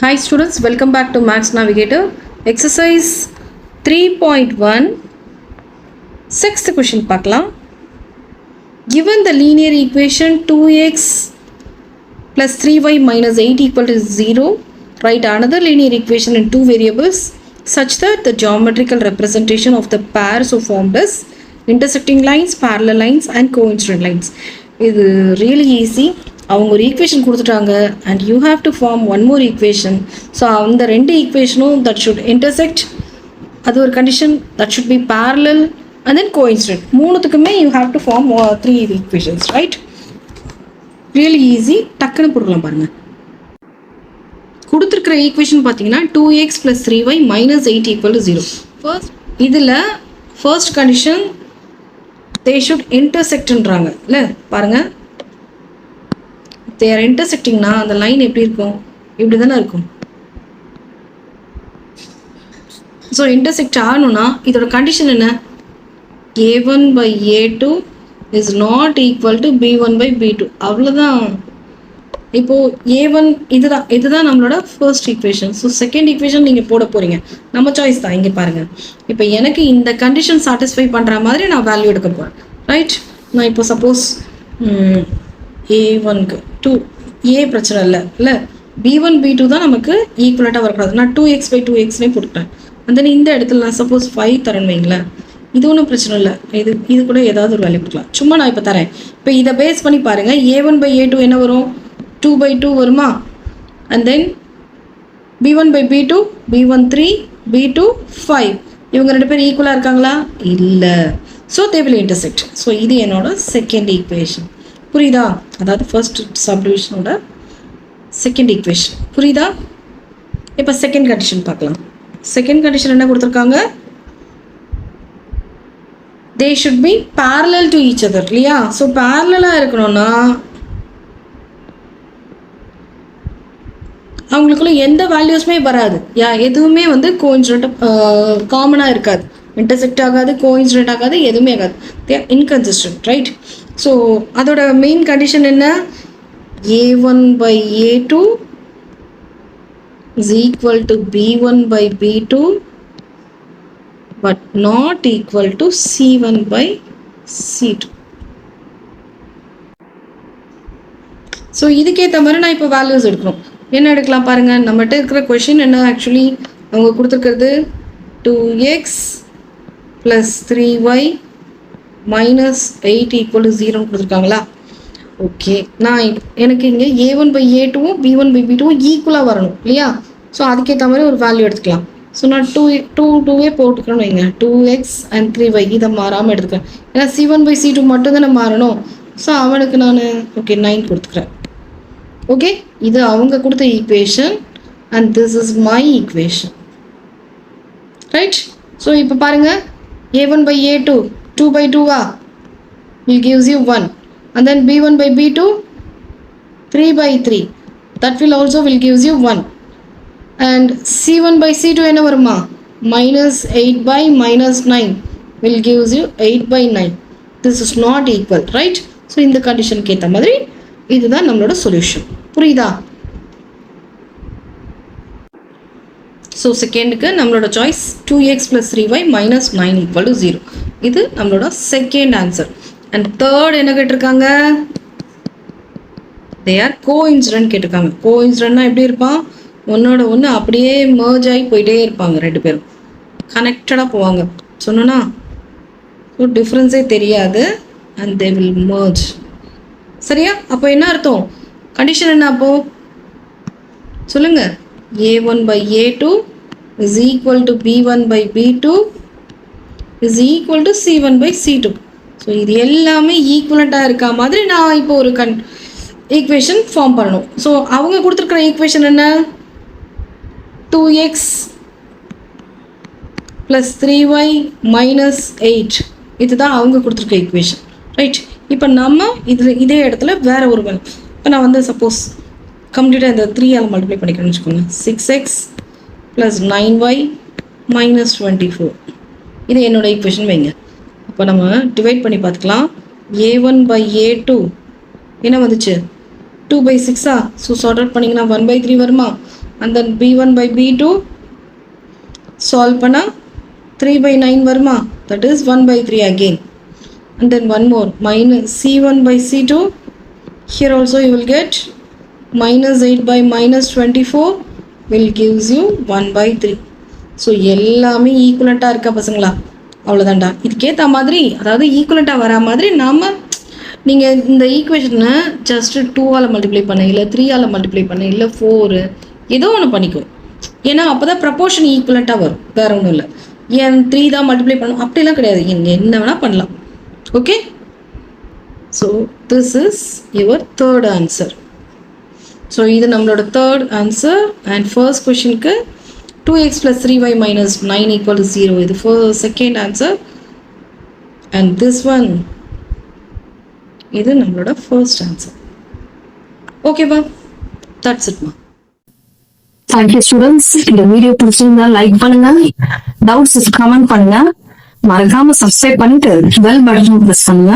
Hi students, welcome back to Max Navigator. Exercise 3.1 sixth question பார்க்கலாம். Given the linear equation 2x plus 3y minus 8 equal to 0, write another linear equation in two variables such that the geometrical representation of the pairs are formed as intersecting lines, parallel lines and coincident lines. இது really easy. அவங்க ஒரு equation கொடுத்துட்டாங்க and you have to form one more equation. So அந்த ரெண்டு ஈக்குவேஷனும் that should intersect, அது ஒரு condition, that should be parallel and then coincident. மூணுத்துக்குமே you have to form 3 equations, right? Really easy, டக்குன்னு போட்டுக்கலாம் பாருங்கள். கொடுத்துருக்கிற ஈக்குவேஷன் பார்த்தீங்கன்னா 2x + 3y - 8 = 0. ஃபர்ஸ்ட் இதில் ஃபர்ஸ்ட் கண்டிஷன் தே ஷுட் இன்டர்செக்ட்ன்றாங்க இல்லை, பாருங்கள். they are intersectingனா அந்த லைன் எப்படி இருக்கும்? இப்படி தானே இருக்கும். ஸோ இன்டர்செக்ட் ஆகணும்னா இதோட கண்டிஷன் என்ன? a1/a2 is not equal to b1/b2. அவ்வளோதான். இப்போது a1 இதுதான் நம்மளோட first equation. So second equation நீங்கள் போட போகிறீங்க, நம்ம சாய்ஸ் தான். இங்கே பாருங்கள், இப்போ எனக்கு இந்த கண்டிஷன் சாட்டிஸ்ஃபை பண்ணுற மாதிரி நான் வேல்யூ எடுக்க போகிறேன், ரைட்? நான் இப்போ சப்போஸ் a1க்கு 2 a பிரச்சனை இல்லை, b1 b2 தான் நமக்கு ஈக்குவலட்டாக வரக்கூடாது. நான் 2x/2xனே போட்டுட்டேன். அந்த இந்த இடத்துல நான் சப்போஸ் 5 தரேன்னு வைங்களேன், இது ஒன்றும் பிரச்சனை இல்லை. இது கூட ஏதாவது ஒரு வேல்யூ கொடுக்கலாம். சும்மா நான் இப்போ தரேன். இப்போ இதை பேஸ் பண்ணி பாருங்கள், a1/a2 என்ன வரும்? 2/2 வருமா? And then b1/b2 b1 3 b2 5. இவங்க ரெண்டு பேரும் ஈக்குவலாக இருக்காங்களா? இல்லை. So they will intersect. So இது என்னோட செகண்ட் ஈக்குவேஷன். புரியுதா? அதாவது ஃபர்ஸ்ட் சப்டிவிஷனோட செகண்ட் ஈக்குவேஷன். புரியுதா? இப்போ செகண்ட் கண்டிஷன் பார்க்கலாம். செகண்ட் கண்டிஷன் என்ன கொடுத்துருக்காங்க? They should be parallel to each other, இல்லையா? ஸோ பேரலாக இருக்கணும்னா அவங்களுக்குள்ள எந்த வேல்யூஸுமே வராது. எதுவுமே வந்து கோஇன்சிடென்ட் காமனாக இருக்காது, இன்டர்செக்ட் ஆகாது, கோஇன்சிடென்ட் ஆகாது, எதுவுமே ஆகாது. They are inconsistent, right? So அதோட மெயின் கண்டிஷன் என்ன? a1/a2 is equal to b1/b2 but not equal to c1/c2. So இதுக்கேற்ற மாதிரி நான் இப்போ வேல்யூஸ் எடுக்கணும். என்ன எடுக்கலாம் பாருங்கள். நம்மகிட்ட இருக்கிற கொஷின் என்ன? ஆக்சுவலி அவங்க கொடுத்துருக்கிறது 2x + 3y -8 = 0 கொடுத்துருக்காங்களா? ஓகே, நான் எனக்கு இங்கே a1/a2வும் b1/b2வும் ஈக்குவலாக வரணும், இல்லையா? ஸோ அதுக்கேற்ற மாதிரி ஒரு வேல்யூ எடுத்துக்கலாம். ஸோ நான் 2 போட்டுக்கிறேன்னு வைங்க. 2x and 3y இதை மாறாமல் எடுத்துக்கிறேன். ஏன்னா c1/c2 மட்டும்தானே மாறணும். ஸோ அவனுக்கு நான் 9 கொடுத்துக்கிறேன். ஓகே, இது அவங்க கொடுத்த equation and this is my equation, right? So இப்போ பாருங்கள், a1/a2 2/2 will gives you 1, and then b1/b2 3/3, that will also will gives you 1, and c1/c2 என்ன வருமா? -8/-9 will gives you 8/9. this is not equal, right? So இந்த கண்டிஷனுக்கு ஏற்ற மாதிரி இதுதான் நம்மளோட சொல்யூஷன். புரியுதா? ஸோ செகண்டுக்கு நம்மளோட சாய்ஸ் 2x + 3y - 9 = 0. இது நம்மளோட செகண்ட் ஆன்சர். அண்ட் தேர்ட் என்ன கேட்டிருக்காங்க? தே ஆர் கோஇன்சிடென்ட் கேட்டிருக்காங்க. கோஇன்சிடென்ட்னா எப்படி இருப்பான்? ஒன்னோட ஒன்று அப்படியே மர்ஜ் ஆகி போயிட்டே இருப்பாங்க, ரெண்டு பேரும் கனெக்டடாக போவாங்க. சொன்னோன்னா ஸோ டிஃப்ரென்ஸே தெரியாது அண்ட் தே வில் மர்ஜ். சரியா? அப்போ என்ன அர்த்தம்? கண்டிஷன் என்ன அப்போது சொல்லுங்கள். a1/a2 is equal to b1/b2 is equal to c1/c2. So இது எல்லாமே ஈக்குவலண்ட்டாக இருக்க மாதிரி நான் இப்போ ஒரு ஈக்குவேஷன் ஃபார்ம் பண்ணணும். ஸோ அவங்க கொடுத்துருக்குற ஈக்குவேஷன் என்ன? 2x + 3y - 8. இதுதான் அவங்க கொடுத்துருக்க ஈக்குவேஷன், ரைட்? இப்போ நம்ம இதே இடத்துல வேறு ஒரு இப்போ நான் வந்து சப்போஸ் கம்ப்ளீட்டாக இந்த 3ஆல் மல்டிப்ளை பண்ணிக்கிறேன்னு வச்சுக்கோங்க. 6x + 9y - 24. இது என்னோட ஈக்குவேஷன் வைங்க. அப்போ நம்ம டிவைட் பண்ணி பார்த்துக்கலாம். a1/a2 என்ன வந்துச்சு? 2/6. ஸோ சார்ட் அவுட் பண்ணிங்கன்னா 1/3 வருமா? and then b1 by b2 solve பண்ணா 3 by 9 வருமா, that is 1 by 3 again, and then one more minus c1 by c2, here also you will get minus 8 by minus 24 will gives you 1 by 3. So எல்லாமே ஈக்குவலண்ட்டாக இருக்கா பசங்களா? அவ்வளோதான்டா. இதுக்கேற்ற மாதிரி, அதாவது ஈக்குவலண்ட்டாக வரா மாதிரி நாம் நீங்கள் இந்த ஈக்குவேஷனை ஜஸ்ட்டு 2ஆல் மல்டிப்ளை பண்ண, இல்லை 3ஆல் மல்டிப்ளை பண்ண, இல்லை 4 ஏதோ ஒன்று பண்ணிக்கும். ஏன்னா அப்போ தான் ப்ரப்போர்ஷன் ஈக்குவலண்ட்டாக வரும், வேறு ஒன்றும் இல்லை. ஏன் 3 தான் மல்டிப்ளை பண்ணணும் அப்படிலாம் கிடையாது, என்ன வேணால் பண்ணலாம். Okay, so this is your third answer. So இது நம்மளோட தேர்ட் ஆன்சர். அண்ட் ஃபர்ஸ்ட் கொஷினுக்கு 2x plus 3y minus 9 equal to 0. இது second answer. And this one இது நம்மளோட ஃபர்ஸ்ட் ஆன்சர். ஓகேவா, தட்ஸ் இட்மா. Thank you students. இந்த வீடியோ பிடிச்சிருந்தா லைக் பண்ணுங்க, டவுட்ஸ் கமெண்ட் பண்ணுங்க, மறக்காம சப்ஸ்கிரைப் பண்ணிட்டு பெல் பட்டன் பிரஸ் பண்ணுங்க.